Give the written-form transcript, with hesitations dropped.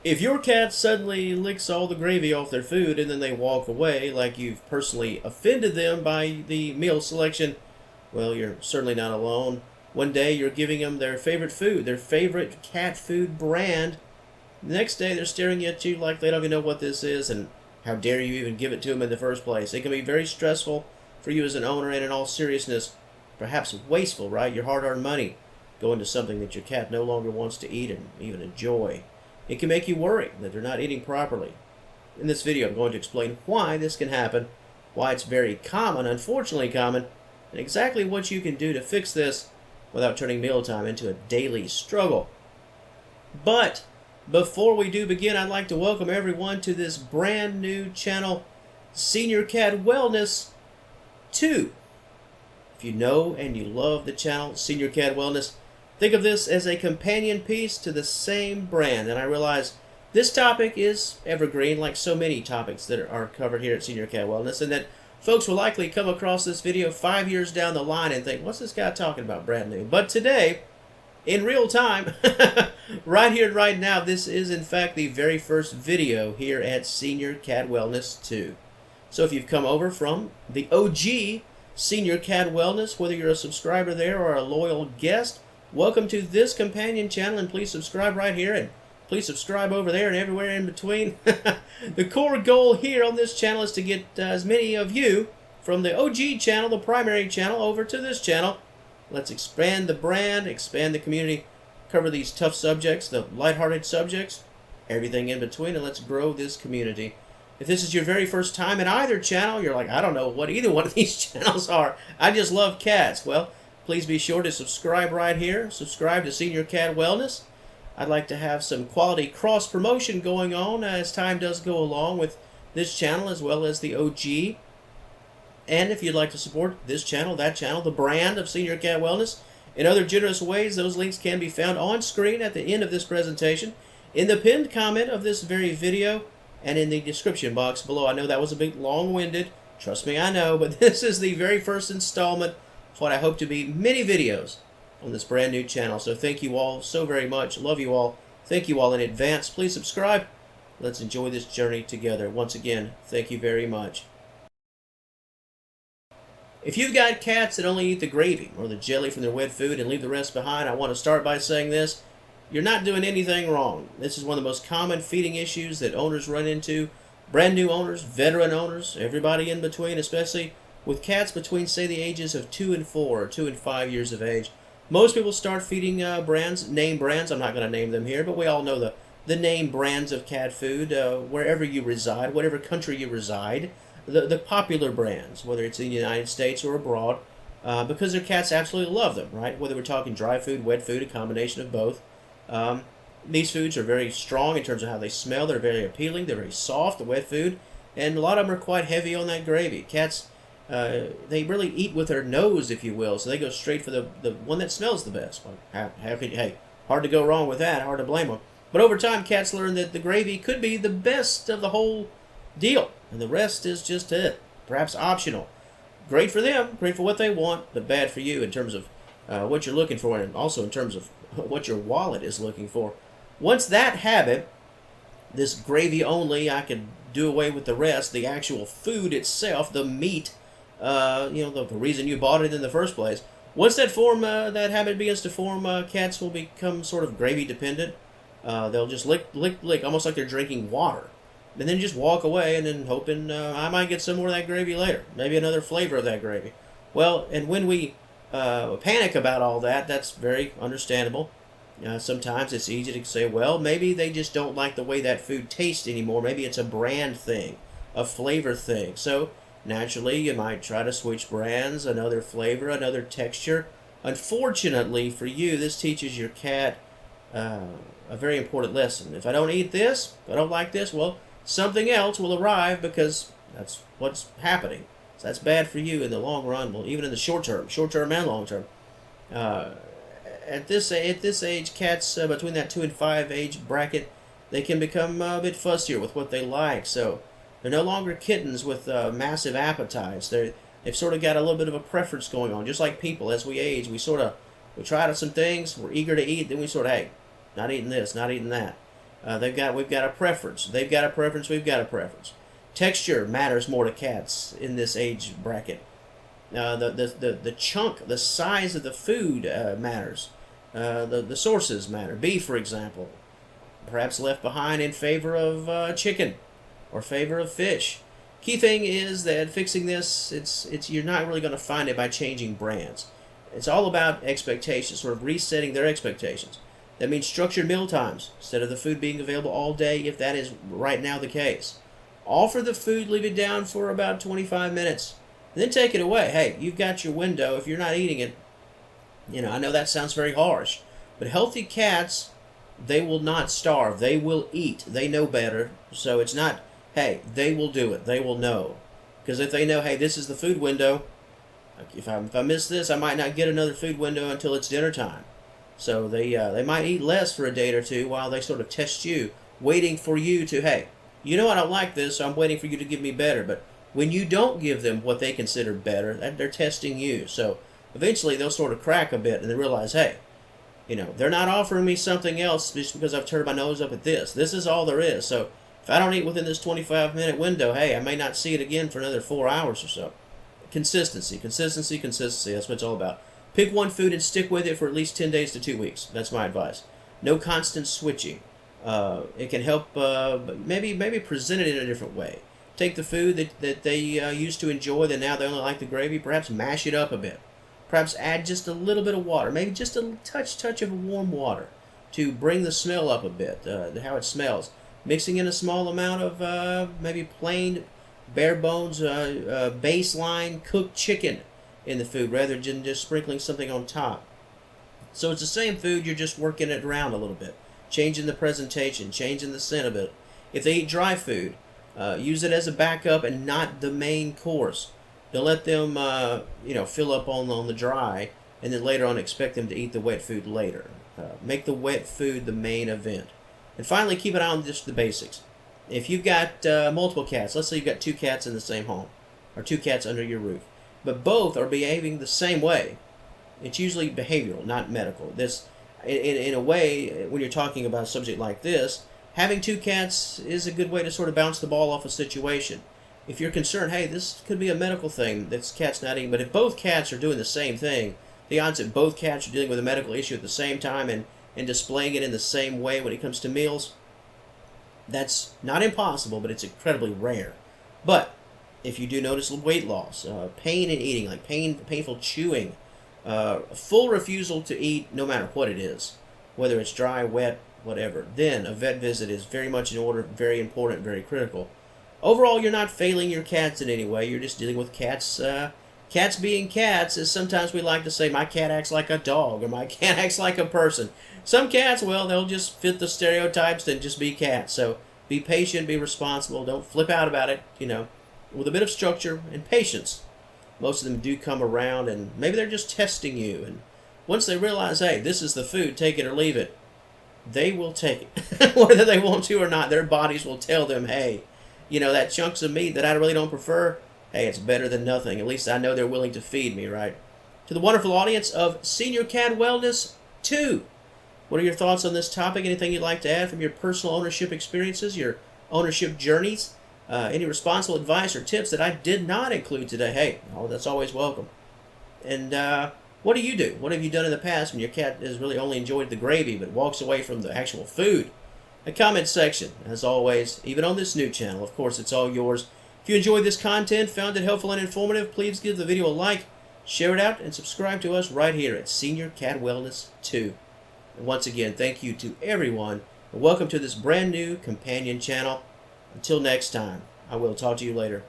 If your cat suddenly licks all the gravy off their food and then they walk away like you've personally offended them by the meal selection, well, you're certainly not alone. One day you're giving them their favorite food, their favorite cat food brand. The next day they're staring at you like they don't even know what this is and how dare you even give it to them in the first place. It can be very stressful for you as an owner and in all seriousness, perhaps wasteful, right? Your hard-earned money going to something that your cat no longer wants to eat and even enjoy. It can make you worry that they're not eating properly. In this video, I'm going to explain why this can happen, why it's very common, unfortunately common, and exactly what you can do to fix this without turning mealtime into a daily struggle. But before we do begin, I'd like to welcome everyone to this brand new channel, Senior Cat Wellness 2. If you know and you love the channel, Senior Cat Wellness, think of this as a companion piece to the same brand. And I realize this topic is evergreen, like so many topics that are covered here at Senior Cat Wellness, and that folks will likely come across this video 5 years down the line and think, what's this guy talking about brand new? But today, in real time, right here, right now, this is in fact the very first video here at Senior Cat Wellness 2. So if you've come over from the OG Senior Cat Wellness, whether you're a subscriber there or a loyal guest, welcome to this companion channel, and please subscribe right here, and please subscribe over there and everywhere in between. The core goal here on this channel is to get as many of you from the OG channel, the primary channel, over to this channel. Let's expand the brand, expand the community, cover these tough subjects, the lighthearted subjects, everything in between, and let's grow this community. If this is your very first time in either channel, you're like, I don't know what either one of these channels are. I just love cats. Well, please be sure to subscribe right here. Subscribe to Senior Cat Wellness. I'd like to have some quality cross-promotion going on as time does go along with this channel as well as the OG. And if you'd like to support this channel, that channel, the brand of Senior Cat Wellness, in other generous ways, those links can be found on screen at the end of this presentation, in the pinned comment of this very video, and in the description box below. I know that was a bit long-winded. Trust me, I know, but this is the very first installment of what I hope to be many videos on this brand new channel. So thank you all so very much. Love you all. Thank you all in advance. Please subscribe. Let's enjoy this journey together. Once again, thank you very much. If you've got cats that only eat the gravy or the jelly from their wet food and leave the rest behind, I want to start by saying this. You're not doing anything wrong. This is one of the most common feeding issues that owners run into. Brand new owners, veteran owners, everybody in between, especially with cats between, say, the ages of 2 and 4 or 2 and 5 years of age. Most people start feeding brands, name brands. I'm not going to name them here, but we all know the name brands of cat food wherever you reside, whatever country you reside. The popular brands, whether it's in the United States or abroad, because their cats absolutely love them, right? Whether we're talking dry food, wet food, a combination of both. These foods are very strong in terms of how they smell. They're very appealing. They're very soft, the wet food. And a lot of them are quite heavy on that gravy. Cats, they really eat with their nose, if you will. So they go straight for the one that smells the best. Well, hey, hard to go wrong with that. Hard to blame them. But over time, cats learn that the gravy could be the best of the whole deal. And the rest is just it. Perhaps optional. Great for them. Great for what they want. But bad for you in terms of what you're looking for. And also in terms of what your wallet is looking for. Once that habit, this gravy only, I could do away with the rest, the actual food itself, the meat, the reason you bought it in the first place. Once that habit begins to form, cats will become sort of gravy dependent. They'll just lick, almost like they're drinking water. And then just walk away and then hoping I might get some more of that gravy later. Maybe another flavor of that gravy. Well, and when we panic about all that, that's very understandable. Sometimes it's easy to say, well, maybe they just don't like the way that food tastes anymore. Maybe it's a brand thing, a flavor thing. So naturally, you might try to switch brands, another flavor, another texture. Unfortunately for you, this teaches your cat a very important lesson. If I don't eat this, if I don't like this, well, something else will arrive because that's what's happening. So that's bad for you in the long run, well, even in the short term and long term. At this age, cats between that 2 and 5 age bracket, they can become a bit fussier with what they like. So they're no longer kittens with massive appetites. They've sort of got a little bit of a preference going on. Just like people, as we age, we try out some things, we're eager to eat, then we sort of, hey, not eating this, not eating that. We've got a preference. They've got a preference. We've got a preference. Texture matters more to cats in this age bracket. The chunk, the size of the food matters. The sources matter. Beef, for example, perhaps left behind in favor of chicken or favor of fish. Key thing is that fixing this, you're not really going to find it by changing brands. It's all about expectations, sort of resetting their expectations. That means structured meal times instead of the food being available all day if that is right now the case. Offer the food, leave it down for about 25 minutes. Then take it away. Hey, you've got your window. If you're not eating it, I know that sounds very harsh, but healthy cats, they will not starve. They will eat. They know better. So it's not, hey, they will do it. They will know. Because if they know, hey, this is the food window, if I miss this, I might not get another food window until it's dinner time. So they might eat less for a day or two while they sort of test you, waiting for you to, hey, I don't like this, so I'm waiting for you to give me better. But when you don't give them what they consider better, they're testing you. So eventually they'll sort of crack a bit and they realize, hey, they're not offering me something else just because I've turned my nose up at this. This is all there is. So if I don't eat within this 25-minute window, hey, I may not see it again for another 4 hours or so. Consistency. That's what it's all about. Pick one food and stick with it for at least 10 days to 2 weeks. That's my advice. No constant switching. It can help, but maybe present it in a different way. Take the food that they used to enjoy, that now they only like the gravy, perhaps mash it up a bit. Perhaps add just a little bit of water, maybe just a touch of warm water to bring the smell up a bit, how it smells. Mixing in a small amount of maybe plain, bare bones, baseline cooked chicken in the food rather than just sprinkling something on top. So it's the same food, you're just working it around a little bit. Changing the presentation, changing the scent a bit. If they eat dry food, use it as a backup and not the main course. Don't let them, fill up on the dry and then later on expect them to eat the wet food later. Make the wet food the main event. And finally, keep an eye on just the basics. If you've got multiple cats, let's say you've got 2 cats in the same home, or 2 cats under your roof, but both are behaving the same way, it's usually behavioral, not medical. This, in a way, when you're talking about a subject like this, having 2 cats is a good way to sort of bounce the ball off a situation. If you're concerned, hey, this could be a medical thing, this cat's not eating, but if both cats are doing the same thing, the odds that both cats are dealing with a medical issue at the same time and displaying it in the same way when it comes to meals, that's not impossible, but it's incredibly rare. But if you do notice weight loss, pain in eating, like painful chewing, full refusal to eat no matter what it is, whether it's dry, wet, whatever, then a vet visit is very much in order, very important, very critical. Overall, you're not failing your cats in any way. You're just dealing with cats. Cats being cats, as sometimes we like to say, my cat acts like a dog, or my cat acts like a person. Some cats, well, they'll just fit the stereotypes and just be cats. So be patient, be responsible. Don't flip out about it, with a bit of structure and patience. Most of them do come around, and maybe they're just testing you. And once they realize, hey, this is the food, take it or leave it, they will take it. Whether they want to or not, their bodies will tell them, hey, that chunks of meat that I really don't prefer, hey, it's better than nothing. At least I know they're willing to feed me, right? To the wonderful audience of Senior Cat Wellness 2, what are your thoughts on this topic? Anything you'd like to add from your personal ownership experiences, your ownership journeys? Any responsible advice or tips that I did not include today? Hey, that's always welcome. And what do you do? What have you done in the past when your cat has really only enjoyed the gravy but walks away from the actual food? A comment section, as always, even on this new channel. Of course, it's all yours. If you enjoyed this content, found it helpful and informative, please give the video a like, share it out, and subscribe to us right here at Senior Cat Wellness 2. And once again, thank you to everyone, and welcome to this brand new companion channel. Until next time, I will talk to you later.